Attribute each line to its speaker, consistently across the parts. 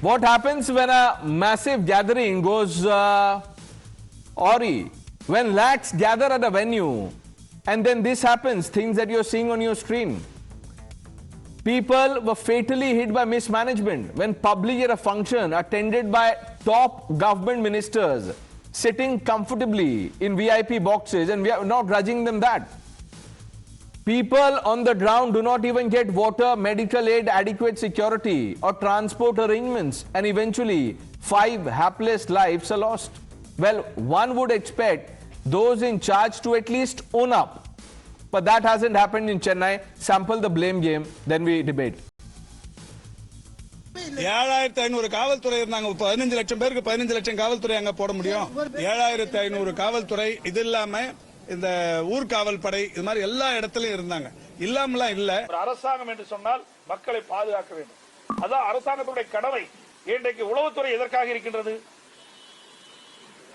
Speaker 1: What happens when a massive gathering goes awry? When lakhs gather at a venue and then this happens, things that you're seeing on your screen. People were fatally hit by mismanagement when public at a function attended by top government ministers sitting comfortably in VIP boxes, and we are not grudging them that. People on the ground do not even get water, medical aid, adequate security or transport arrangements, and eventually 5 hapless lives are lost. Well, one would expect those in charge to at least own up. But that hasn't happened in Chennai. Sample the blame game, then we debate.
Speaker 2: 7500 காவல்துறை இருந்தாங்க. 15 லட்சம் பேருக்கு 15 லட்சம் காவல்துறை அங்க போட முடியும்? 7500 காவல்துறை இது இல்லாம இந்த ஊர்காவல் படை இது மாதிரி எல்லா இடத்துலயும் இருந்தாங்க. இல்லாமலாம் இல்ல.
Speaker 3: அரசாங்கம் என்று சொன்னால் மக்களை பாதுகாக்க வேண்டும். அதான் அரசாங்கத்துடைய கடமை. இன்றைக்கு உளவுத்துறை எதற்காக இருக்கின்றது?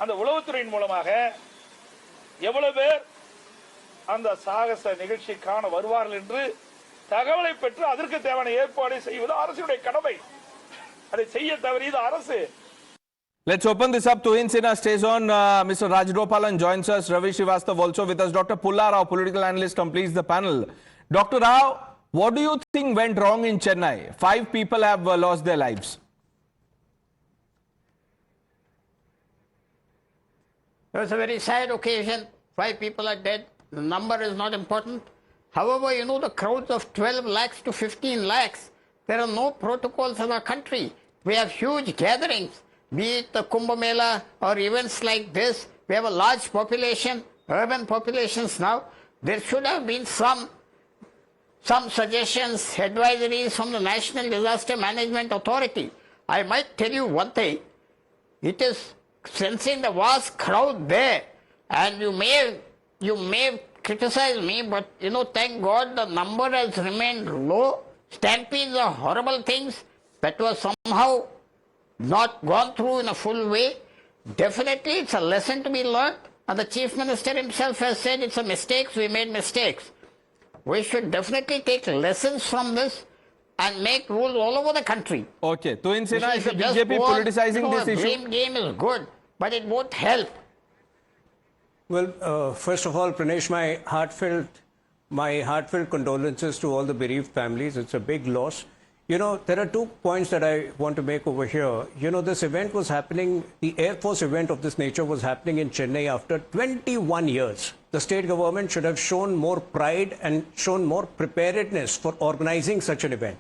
Speaker 3: அந்த உளவுத்துறையின் மூலமாக எவ்வளவு பேர் அந்த சாகச நிகழ்ச்சிக்கான வருவார்கள் என்று தகவலை பெற்று அதற்கு தேவையான ஏற்பாடு செய்வது அரசுடைய கடமை. அதை செய்ய தவறியது அரசு.
Speaker 1: Let's open this up. Tuhin Sinha stays on. Mr. Rajgopalan joins us. Ravi Srivastav also with us. Dr. Pulla Rao, political analyst, completes the panel. Dr. Rao, what do you think went wrong in Chennai? 5 people have lost their lives.
Speaker 4: It was a very sad occasion. 5 people are dead. The number is not important. However, you know, the crowds of 12 lakhs to 15 lakhs, there are no protocols in our country. We have huge gatherings, be it the Kumbh Mela or events like this. We have a large population, urban populations now. There should have been some suggestions, advisories from the National Disaster Management Authority. I might tell you one thing. It is sensing the vast crowd there, and you may criticize me, but you know, thank God the number has remained low. Stampedes are horrible things that were somehow not gone through in a full way. Definitely it's a lesson to be learned, and the Chief Minister himself has said it's a mistake, we made mistakes. We should definitely take lessons from this and make rules all over the country.
Speaker 1: Okay, Tuhin Sinha, is the BJP politicizing this issue?
Speaker 4: The blame game is good, but it won't help.
Speaker 5: Well, first of all, Pranesh, my heartfelt condolences to all the bereaved families. It's a big loss. You know, there are 2 points that I want to make over here. You know, this event was happening, the Air Force event of this nature was happening in Chennai after 21 years. The state government should have shown more pride and shown more preparedness for organizing such an event.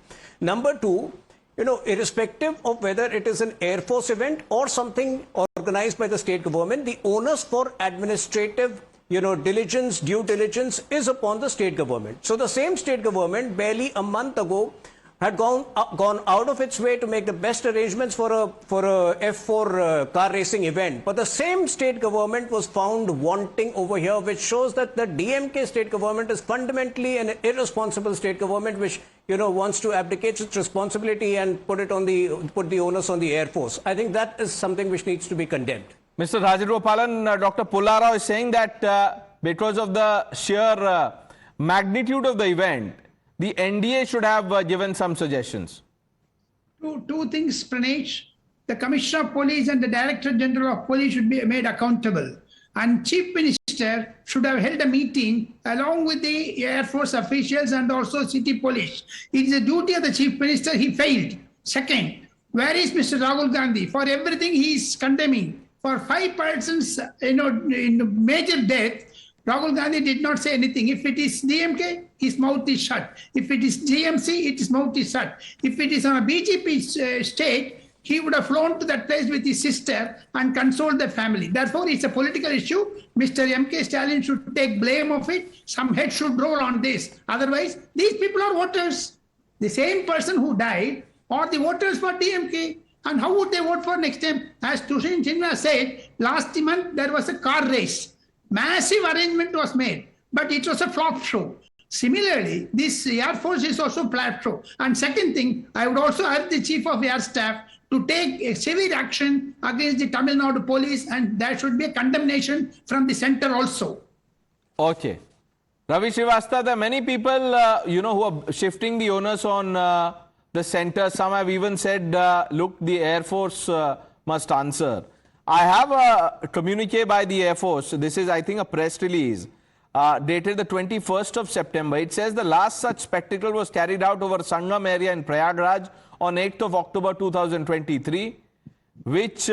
Speaker 5: Number 2, you know, irrespective of whether it is an Air Force event or something organized by the state government, the onus for administrative, you know, diligence, due diligence is upon the state government. So the same state government barely a month ago had gone out of its way to make the best arrangements for a F4 car racing event. But the same state government was found wanting over here, which shows that the DMK state government is fundamentally an irresponsible state government, which, you know, wants to abdicate its responsibility and put the onus on the Air Force. I think that is something which needs to be condemned.
Speaker 1: Mr. Rajgopalan, Dr. Pulla Rao is saying that because of the sheer magnitude of the event, the NDA should have given some suggestions.
Speaker 6: Two things, Pranesh. The Commissioner of Police and the Director General of Police should be made accountable. And Chief Minister should have held a meeting along with the Air Force officials and also City Police. It is a duty of the Chief Minister. He failed. Second, where is Mr. Rahul Gandhi? For everything he is condemning. For 5 persons, you know, in major death, Rahul Gandhi did not say anything. If it is DMK, his mouth is shut. If it is GMC, his mouth is shut. If it is on a BJP state, he would have flown to that place with his sister and consoled the family. Therefore, it's a political issue. Mr. MK Stalin should take blame of it. Some head should roll on this. Otherwise, these people are voters. The same person who died are the voters for DMK. And how would they vote for next time? As Tuhin Sinha said, last month there was a car race. Massive arrangement was made, but it was a flop show. Similarly, this Air Force is also flop show. And second thing, I would also urge the Chief of Air Staff to take a severe action against the Tamil Nadu police, and there should be a condemnation from the center also.
Speaker 1: Okay. Ravi Srivastava, there are many people, you know, who are shifting the onus on the center. Some have even said, look, the Air Force must answer. I have a communique by the Air Force. This is, I think, a press release dated the 21st of September. It says the last such spectacle was carried out over Sangam area in Prayagraj on 8th of October 2023, which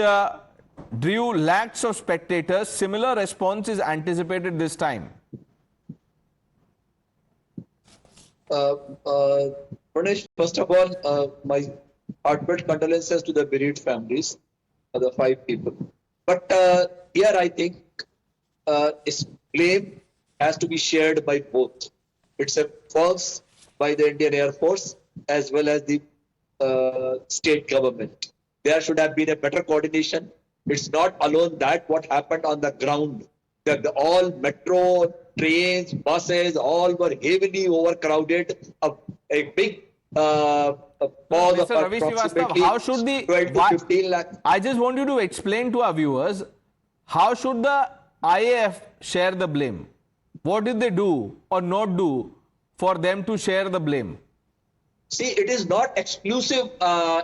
Speaker 1: drew lakhs of spectators. Similar response is anticipated this time.
Speaker 7: Pranesh, first of all, my heartfelt condolences to the bereaved families of the 5 people. But here I think blame has to be shared by both. It's a fault by the Indian Air Force as well as the state government. There should have been a better coordination. It's not alone that what happened on the ground. That all metro, trains, buses, all were heavily overcrowded. A big cause of
Speaker 1: Ravi Srivastava, how should
Speaker 7: 12 to 15 lakh.
Speaker 1: I just want you to explain to our viewers, how should the IAF share the blame? What did they do or not do for them to share the blame?
Speaker 7: See, it is not exclusive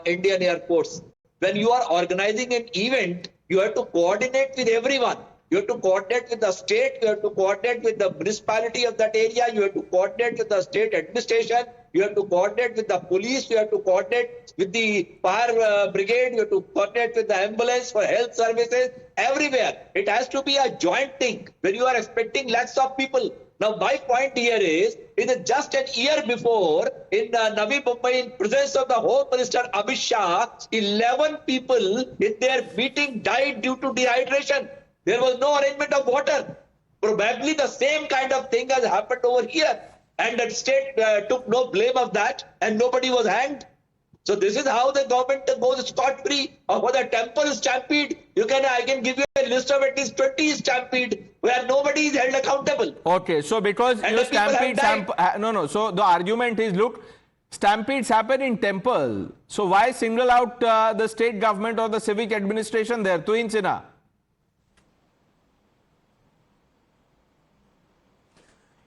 Speaker 7: Indian Air Force. When you are organizing an event, you have to coordinate with everyone. You have to coordinate with the state, you have to coordinate with the municipality of that area, you have to coordinate with the state administration, you have to coordinate with the police, you have to coordinate with the fire brigade, you have to coordinate with the ambulance for health services, everywhere. It has to be a joint thing when you are expecting lakhs of people. Now, my point here is just a year before, in Navi Mumbai, in presence of the Home Minister Amit Shah, 11 people in their meeting died due to dehydration. There was no arrangement of water. Probably the same kind of thing has happened over here. And the state took no blame of that and nobody was hanged. So this is how the government goes scot-free. Or for the temple stampede, I can give you a list of at least 20 stampede where nobody is held accountable.
Speaker 1: Okay, so because your stampede... So the argument is, look, stampedes happen in temple. So why single out the state government or the civic administration there? To Insina.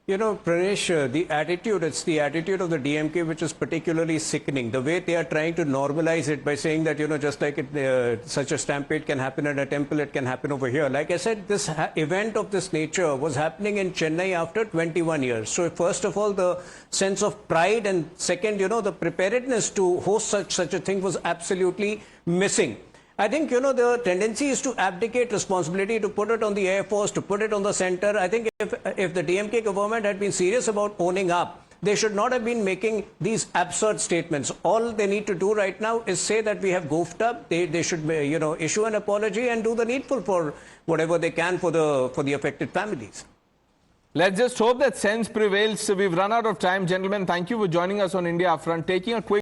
Speaker 5: You know, Pranesh, it's the attitude of the DMK which is particularly sickening. The way they are trying to normalize it by saying that, just like such a stampede can happen at a temple, it can happen over here. Like I said, this event of this nature was happening in Chennai after 21 years. So first of all, the sense of pride, and second, the preparedness to host such a thing was absolutely missing. I think, the tendency is to abdicate responsibility, to put it on the Air Force, to put it on the center. I think if the DMK government had been serious about owning up, they should not have been making these absurd statements. All they need to do right now is say that we have goofed up. They should, issue an apology and do the needful for whatever they can for the affected families.
Speaker 1: Let's just hope that sense prevails. We've run out of time. Gentlemen, thank you for joining us on India Upfront. Taking a quick